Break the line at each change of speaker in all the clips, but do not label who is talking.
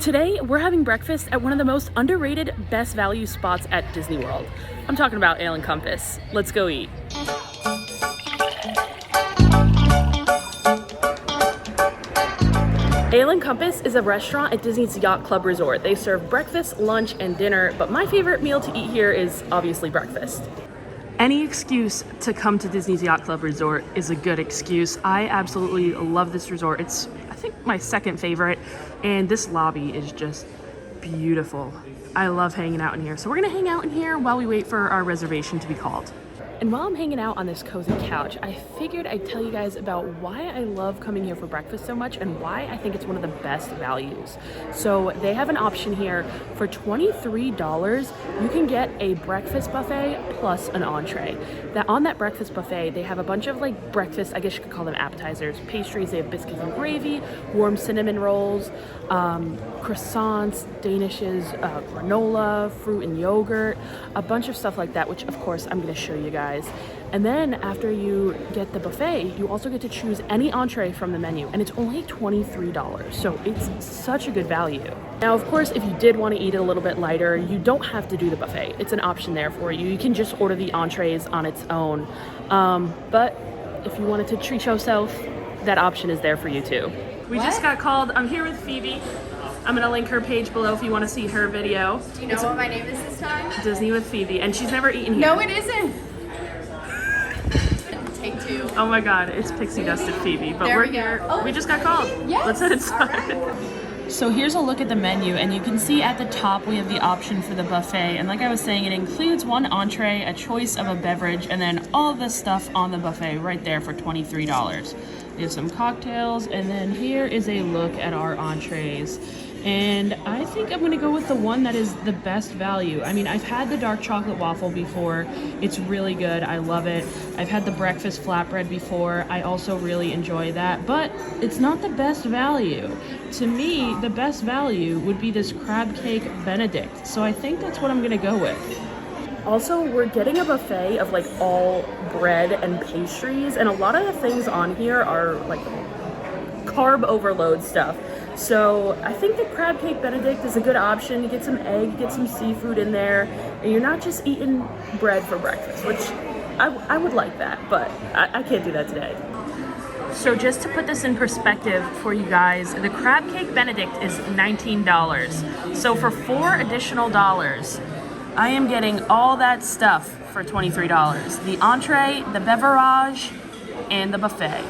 Today, we're having breakfast at one of the most underrated, best value spots at Disney World. I'm talking about Ale and Compass. Let's go eat. Ale and Compass is a restaurant at Disney's Yacht Club Resort. They serve breakfast, lunch, and dinner, but my favorite meal to eat here is obviously breakfast. Any excuse to come to Disney's Yacht Club Resort is a good excuse. I absolutely love this resort. It's, I think, my second favorite, and this lobby is just beautiful. I love hanging out in here. So we're gonna hang out in here while we wait for our reservation to be called. And while I'm hanging out on this cozy couch, I figured I'd tell you guys about why I love coming here for breakfast so much and why I think it's one of the best values. So they have an option here for $23. You can get a breakfast buffet plus an entree. On that breakfast buffet, they have a bunch of like breakfast, I guess you could call them appetizers, pastries. They have biscuits and gravy, warm cinnamon rolls, croissants, danishes, granola, fruit and yogurt, a bunch of stuff like that, which of course I'm gonna show you guys. And then after you get the buffet, you also get to choose any entree from the menu, and it's only $23. So it's such a good value. Now, of course, if you did want to eat it a little bit lighter, you don't have to do the buffet. It's an option there for you. You can just order the entrees on its own. But if you wanted to treat yourself, that option is there for you too. We just got called. I'm here with Phoebe. I'm gonna link her page below if you want to see her video.
Do you know what my name is this time?
Disney with Phoebe, and she's never eaten here.
No, it isn't. Take two.
Oh my God, it's pixie dusted Phoebe, but
There
we're
we go.
here.
Oh.
We just got called.
Yes.
Let's head inside. So here's a look at the menu, and you can see at the top we have the option for the buffet, and like I was saying, it includes one entree, a choice of a beverage, and then all of the stuff on the buffet right there for $23. We have some cocktails, and then here is a look at our entrees. And I think I'm gonna go with the one that is the best value. I mean, I've had the dark chocolate waffle before. It's really good, I love it. I've had the breakfast flatbread before. I also really enjoy that, but it's not the best value. To me, the best value would be this crab cake Benedict. So I think that's what I'm gonna go with. Also, we're getting a buffet of like all bread and pastries, and a lot of the things on here are like carb overload stuff. So I think the crab cake Benedict is a good option. You get some egg, get some seafood in there, and you're not just eating bread for breakfast, which I would like that, but I can't do that today. So just to put this in perspective for you guys, the crab cake Benedict is $19. So for $4 additional, I am getting all that stuff for $23. The entree, the beverage, and the buffet.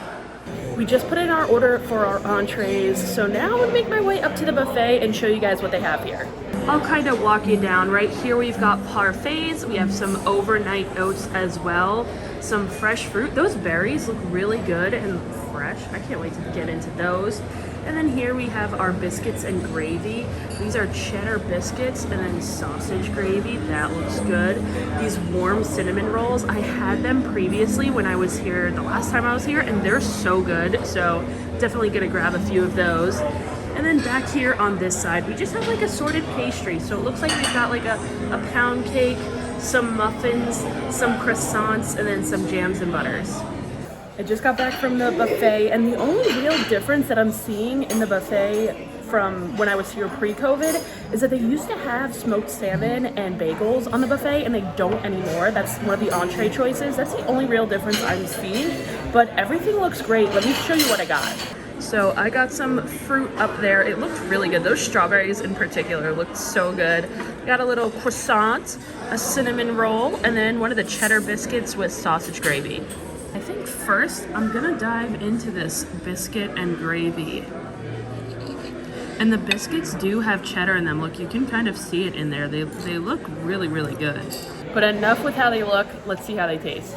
We just put in our order for our entrees, so now I'm gonna make my way up to the buffet and show you guys what they have here. I'll kind of walk you down. Right here we've got parfaits, we have some overnight oats as well, some fresh fruit. Those berries look really good and fresh. I can't wait to get into those. And then here we have our biscuits and gravy. These are cheddar biscuits and then sausage gravy. That looks good. These warm cinnamon rolls, I had them previously when I was here, the last time I was here, and they're so good. So definitely gonna grab a few of those. And then back here on this side, we just have like assorted pastry. So it looks like we've got like a pound cake, some muffins, some croissants, and then some jams and butters. I just got back from the buffet, and the only real difference that I'm seeing in the buffet from when I was here pre-COVID is that they used to have smoked salmon and bagels on the buffet, and they don't anymore. That's one of the entree choices. That's the only real difference I'm seeing, but everything looks great. Let me show you what I got. So I got some fruit up there. It looked really good. Those strawberries in particular looked so good. Got a little croissant, a cinnamon roll, and then one of the cheddar biscuits with sausage gravy. I think first I'm gonna dive into this biscuit and gravy. And the biscuits do have cheddar in them. Look, you can kind of see it in there. They look really, really good. But enough with how they look, let's see how they taste.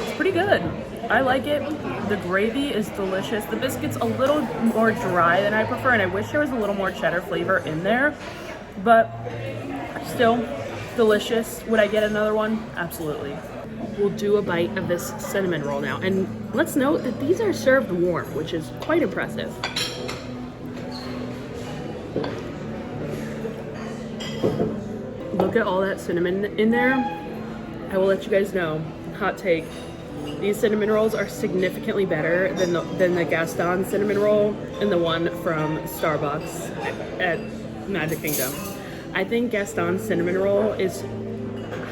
It's pretty good. I like it. The gravy is delicious. The biscuit's a little more dry than I prefer, and I wish there was a little more cheddar flavor in there, but still delicious. Would I get another one? Absolutely. We'll do a bite of this cinnamon roll now. And let's note that these are served warm, which is quite impressive. Look at all that cinnamon in there. I will let you guys know, hot take, These cinnamon rolls are significantly better than the Gaston cinnamon roll and the one from Starbucks at Magic Kingdom. I think Gaston cinnamon roll is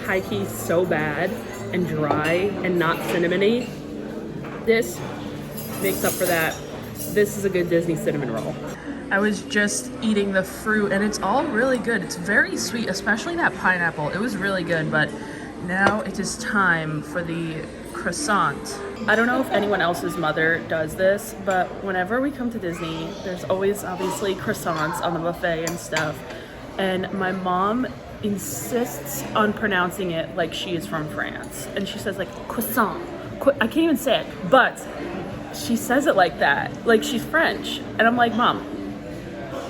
high-key so bad and dry and not cinnamony. This makes up for that. This is a good Disney cinnamon roll. I was just eating the fruit and it's all really good. It's very sweet, especially that pineapple. It was really good, but now it is time for the croissant. I don't know if anyone else's mother does this, but whenever we come to Disney, there's always obviously croissants on the buffet and stuff. And my mom insists on pronouncing it like she is from France. And she says like croissant. I can't even say it, but she says it like that, like she's French. And I'm like, Mom,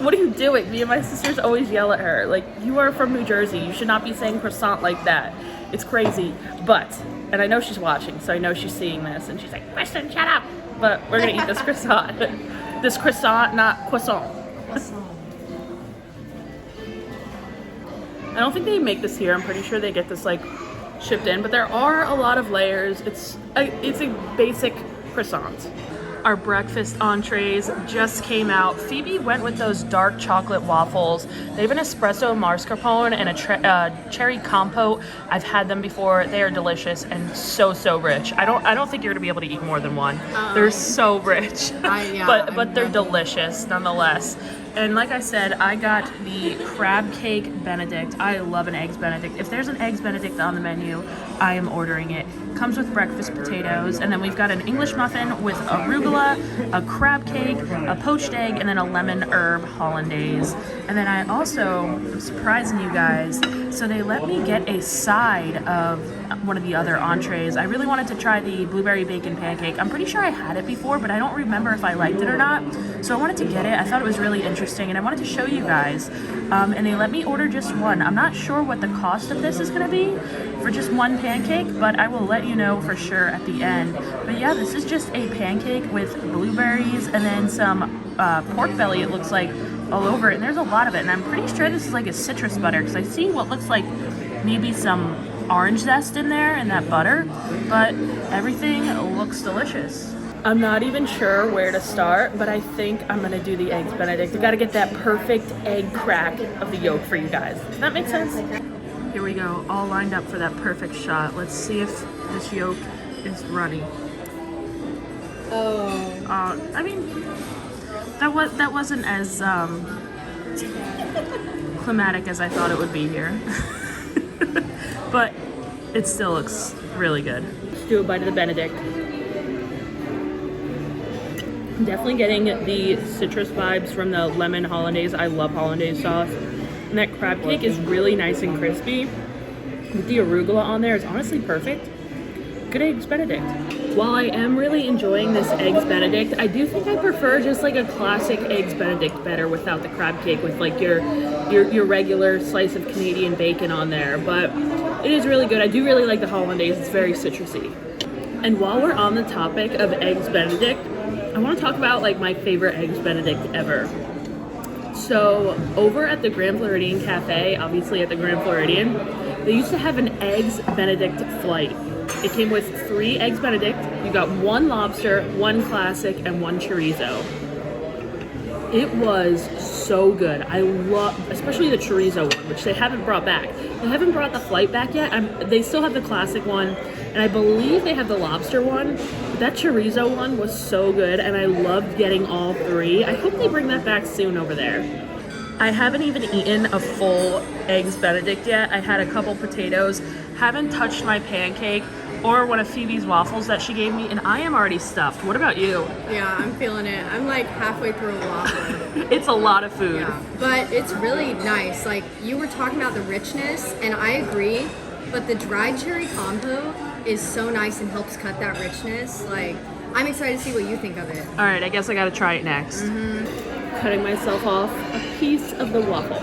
what are you doing? Me and my sisters always yell at her. Like, you are from New Jersey. You should not be saying croissant like that. It's crazy. But, and I know she's watching, so I know she's seeing this. And she's like, Kristen, shut up. But we're going to eat this croissant. This croissant, not croissant. I don't think they make this here. I'm pretty sure they get this, like, shipped in. But there are a lot of layers. It's a basic croissant. Our breakfast entrees just came out. Phoebe went with those dark chocolate waffles. They have an espresso mascarpone and a cherry compote. I've had them before. They are delicious and so rich. I don't think you're gonna be able to eat more than one. They're so rich, but they're delicious nonetheless. And like I said, I got the crab cake Benedict. I love an eggs Benedict. If there's an eggs Benedict on the menu, I am ordering it. Comes with breakfast potatoes, and then we've got an English muffin with arugula, a crab cake, a poached egg, and then a lemon herb hollandaise. And then I also, I'm surprising you guys, so they let me get a side of one of the other entrees. I really wanted to try the blueberry bacon pancake. I'm pretty sure I had it before, but I don't remember if I liked it or not. So I wanted to get it. I thought it was really interesting, and I wanted to show you guys. And they let me order just one. I'm not sure what the cost of this is going to be for just one pancake, but I will let you know for sure at the end. But yeah, this is just a pancake with blueberries and then some pork belly, it looks like, all over it. And there's a lot of it. And I'm pretty sure this is like a citrus butter because I see what looks like maybe some orange zest in there and that butter, but everything looks delicious. I'm not even sure where to start, but I think I'm gonna do the eggs Benedict. I gotta get that perfect egg crack of the yolk for you guys. Does that make sense? Here we go, all lined up for that perfect shot. Let's see if this yolk is runny. I mean, that wasn't as climatic as I thought it would be here. But it still looks really good. Let's do a bite of the Benedict. I'm definitely getting the citrus vibes from the lemon hollandaise. I love hollandaise sauce. And that crab cake is really nice and crispy. With the arugula on there, it's honestly perfect. Good eggs Benedict. While I am really enjoying this eggs Benedict, I do think I prefer just like a classic eggs Benedict better without the crab cake with like your regular slice of Canadian bacon on there. But it is really good. I do really like the hollandaise. It's very citrusy. And while we're on the topic of eggs Benedict, I want to talk about like my favorite eggs Benedict ever. So over at the Grand Floridian Cafe, obviously at the Grand Floridian, they used to have an eggs Benedict flight. It came with 3 eggs Benedict. You got 1 lobster, 1 classic, and 1 chorizo. It was so good. I love, especially the chorizo one, which they haven't brought back. They haven't brought the flight back yet. They still have the classic one, and I believe they have the lobster one. But that chorizo one was so good, and I loved getting all 3. I hope they bring that back soon over there. I haven't even eaten a full eggs Benedict yet. I had a couple potatoes. Haven't touched my pancake or one of Phoebe's waffles that she gave me, and I am already stuffed. What about you?
Yeah, I'm feeling it. I'm like halfway through a waffle.
It's a lot of food.
Yeah, but it's really nice. Like, you were talking about the richness, and I agree, but the dried cherry compote is so nice and helps cut that richness. Like, I'm excited to see what you think of it.
All right, I guess I gotta try it next. Cutting myself off a piece of the waffle.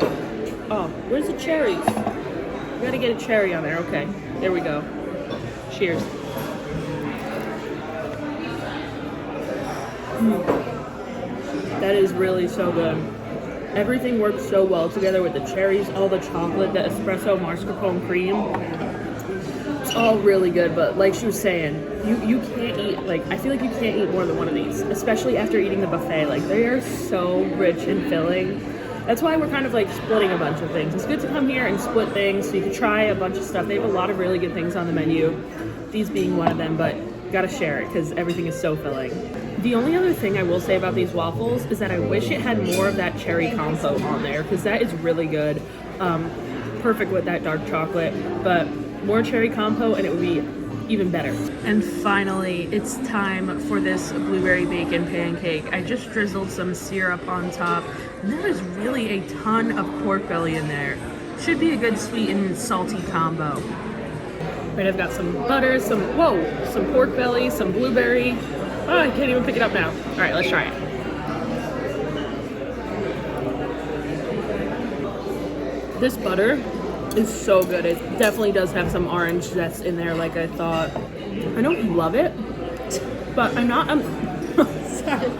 Oh, where's the cherries? You gotta get a cherry on there. Okay, there we go. Cheers. That is really so good. Everything works so well together with the cherries, all the chocolate, the espresso mascarpone cream. all really good, but like she was saying, you can't eat, like, I feel like you can't eat more than one of these, especially after eating the buffet. Like, they are so rich and filling. That's why we're kind of like splitting a bunch of things. It's good to come here and split things so you can try a bunch of stuff. They have a lot of really good things on the menu, these being one of them, but you gotta share it because everything is so filling. The only other thing I will say about these waffles is that I wish it had more of that cherry compote on there because that is really good. Perfect with that dark chocolate, but more cherry compote and it would be even better. And finally, it's time for this blueberry bacon pancake. I just drizzled some syrup on top, and there is really a ton of pork belly in there. Should be a good sweet and salty combo. Right, I've got some butter, some pork belly, some blueberry. Oh, I can't even pick it up now. All right, let's try it. This butter is so good. It definitely does have some orange zest in there like I thought. I don't love it, but I'm not sorry.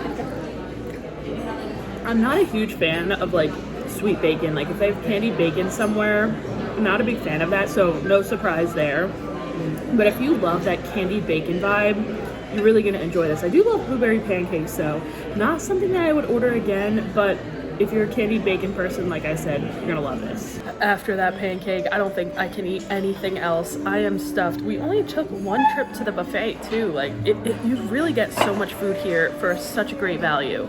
I'm not a huge fan of like sweet bacon. Like if they have candied bacon somewhere, I'm not a big fan of that, so no surprise there. But if you love that candied bacon vibe, you're really gonna enjoy this. I do love blueberry pancakes, so not something that I would order again, but if you're a candied bacon person, like I said, you're gonna love this. After that pancake, I don't think I can eat anything else. I am stuffed. We only took one trip to the buffet too. Like, you really get so much food here for such a great value.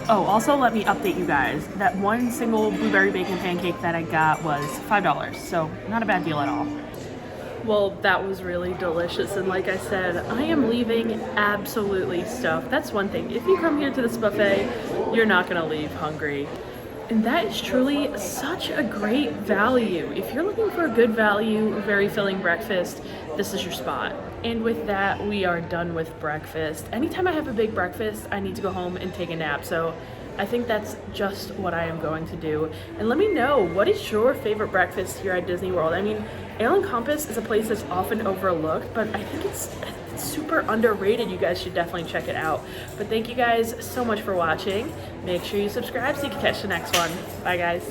Oh, also let me update you guys. That one single blueberry bacon pancake that I got was $5, so not a bad deal at all. Well, that was really delicious, and like I said, I am leaving absolutely stuffed. That's one thing. If you come here to this buffet, you're not gonna leave hungry. And that is truly such a great value. If you're looking for a good value, very filling breakfast, this is your spot. And with that, we are done with breakfast. Anytime I have a big breakfast, I need to go home and take a nap. So I think that's just what I am going to do. And let me know, what is your favorite breakfast here at Disney World? I mean, Ale and Compass is a place that's often overlooked, but I think it's super underrated. You guys should definitely check it out. But thank you guys so much for watching. Make sure you subscribe so you can catch the next one. Bye guys.